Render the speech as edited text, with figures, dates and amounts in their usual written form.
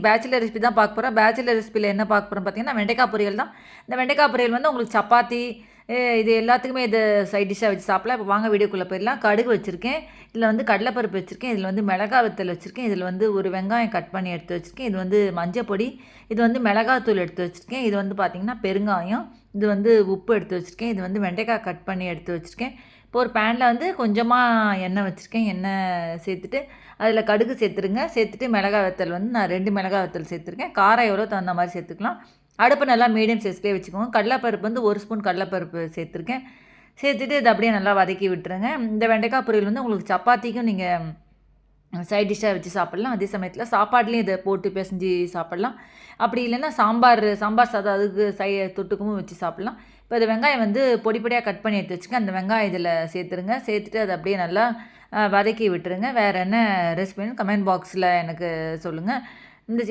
Bachelor recipe தான் பார்க்க போகிறோம். பேச்சுலர் ரெசிபியில் என்ன பார்க்க போகிறோம் பார்த்தீங்கன்னா, வெண்டைக்காய் பொரியல் தான். இந்த வெண்டைக்காய் பொரியல் வந்து உங்களுக்கு சப்பாத்தி இது எல்லாத்துக்குமே இது சைட் டிஷ்ஷாக வச்சு சாப்பிடலாம். இப்போ வாங்க வீடியோக்குள்ளே போயிடலாம். கடுகு வச்சுருக்கேன், இதில் வந்து கடலைப்பருப்பு வச்சுருக்கேன், இதில் வந்து மிளகாய் வத்தல் வச்சுருக்கேன், இதில் வந்து ஒரு வெங்காயம் கட் பண்ணி எடுத்து வச்சுருக்கேன், இது வந்து மஞ்சள் பொடி, இது வந்து மிளகாத்தூள் எடுத்து வச்சுருக்கேன், இது வந்து பார்த்திங்கன்னா பெருங்காயம், இது வந்து உப்பு எடுத்து வச்சுருக்கேன், இது வந்து வெண்டைக்காய் கட் பண்ணி எடுத்து வச்சுருக்கேன். இப்போ ஒரு பேனில் வந்து கொஞ்சமாக எண்ணெய் வச்சுருக்கேன். எண்ணெய் சேர்த்துட்டு அதில் கடுகு சேர்த்துருங்க. சேர்த்துட்டு மிளகாய் வத்தல் வந்து நான் 2 மிளகாய் வத்தல் சேர்த்துருக்கேன். காரம் எவ்வளோ தகுந்த மாதிரி சேர்த்துக்கலாம். அடுப்பு நல்லா மீடியம் சைஸ்லேயே வச்சுக்கோங்க. கடலைப்பருப்பு வந்து 1 ஸ்பூன் கடலைப்பருப்பு சேர்த்துருக்கேன். சேர்த்துட்டு இதை அப்படியே நல்லா வதக்கி விட்டுருங்க. இந்த வெண்டைக்காய் பொரியல் வந்து உங்களுக்கு சப்பாத்திக்கும் நீங்கள் சைட் டிஷ்ஷாக வச்சு சாப்பிட்லாம். அதே சமயத்தில் சாப்பாட்லேயும் இதை போட்டு பிசைஞ்சு சாப்பிட்லாம். அப்படி இல்லைன்னா சாம்பார் சாதம் அதுக்கு தொட்டுக்கவும் வச்சு சாப்பிட்லாம். இப்போ இந்த வெங்காயம் வந்து பொடி பொடியாக கட் பண்ணி எடுத்து வச்சுக்க, அந்த வெங்காயம் இதில் சேர்த்துருங்க. சேர்த்துட்டு அதை அப்படியே நல்லா வதக்கி விட்டுருங்க. வேறு என்ன ரெசிபின்னு கமெண்ட் பாக்ஸில் எனக்கு சொல்லுங்கள். இந்த